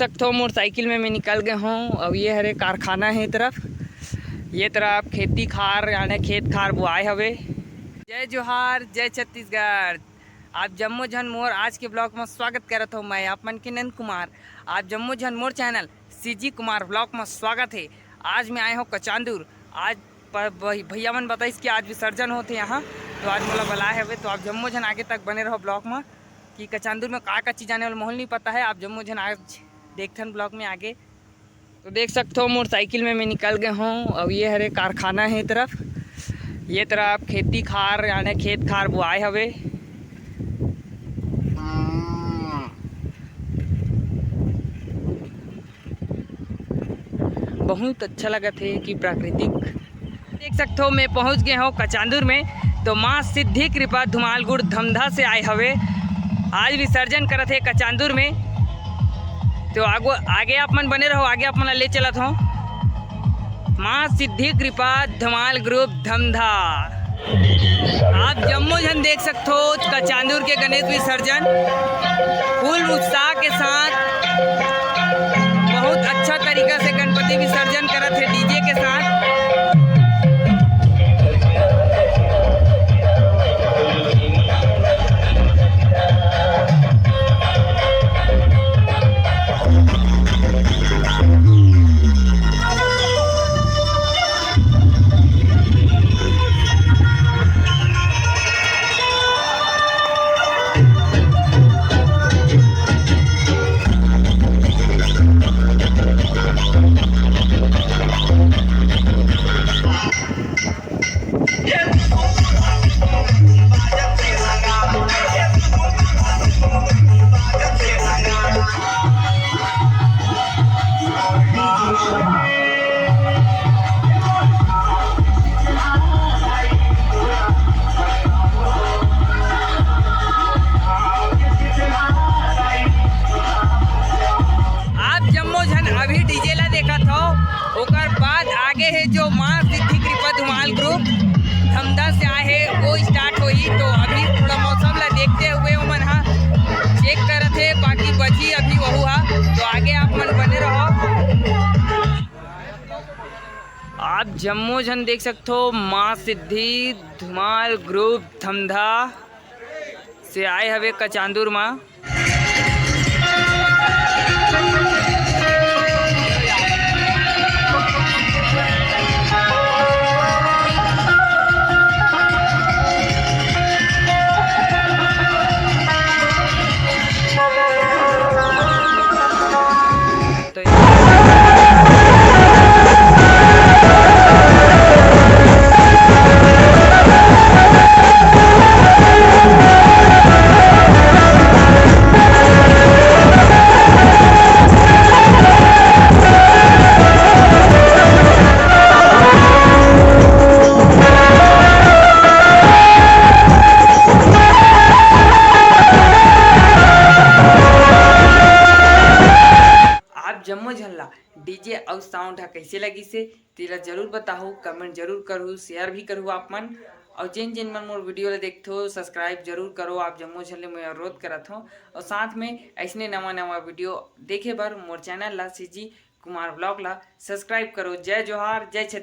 सकते हो मोटरसाइकिल में मैं निकल गया हूँ। अब ये हरे कारखाना है तरफ, ये तरफ खेती खार यानी खेत खार बुआए हवे। जय जोहार, जय छत्तीसगढ़। आप जम्मो जन मोर आज के ब्लॉग में स्वागत करत हूँ। मैं आप मन के नंद कुमार। आप जम्मो जन मोर चैनल सीजी कुमार ब्लॉग में स्वागत है। आज मैं आया हूँ कचांदूर। आज भैया मन बताइस कि आज विसर्जन होते यहाँ, तो आज मोला बुलाए हवे। तो आप जम्मो जन आगे तक बने रहो ब्लॉग में कि कचांदूर में का चीज़ आने वाला माहौल नहीं पता है। आप जम्मो जन आज देखते हैं ब्लॉग में आगे। तो देख सकते हो मोटरसाइकिल में मैं निकल गया हूँ। अब ये हरे कारखाना है तरफ, ये तरफ खेती खार यानी खेत खार बुआए हवे। बहुत अच्छा लगा थे कि प्राकृतिक देख सकते हो। मैं पहुंच गया हूँ कचांदूर में। तो माँ सिद्धि कृपा धुमालगुड़ धमधा से आए हवे। आज विसर्जन करत है कचांदूर में। तो आगे आप मन बने रहो, आगे आप मन ले चलत हो। माँ सिद्धि कृपा धमाल ग्रुप धमधा। आप जम्मो जन देख सकते हो कचांदूर के गणेश विसर्जन फुल उत्साह के साथ, बहुत अच्छा तरीका से गणपति विसर्जन करत है डीजे के साथ। अभी डीजे ला देखा था, ओकर बाद आगे है जो माँ सिद्धि कृपा धुमाल ग्रुप धमधा से आए है वो स्टार्ट हुई। तो अभी थोड़ा मौसम ला देखते हुए वो मन चेक करत है, बाकी बची अभी वहू हा। तो आगे आप मन बने रहो। आप जम्मो जन देख सकते हो माँ सिद्धि धुमाल ग्रुप धमधा से आए हवे कचांदूर माँ। जम्मो झल्ला डीजे और साउंड है कैसे लगी से तेरा जरूर बताओ, कमेंट जरूर करो, शेयर भी करो आप मन। और जिन जिन मन मोर वीडियो ला देखते हो सब्सक्राइब जरूर करो। आप जम्मो झल्ले में अनुरोध करत हो। और साथ में ऐसने नवा वीडियो देखे बर मोर चैनल ला सीजी कुमार ब्लॉग ला सब्सक्राइब करो। जय जोहार, जय छत्तीसगढ़।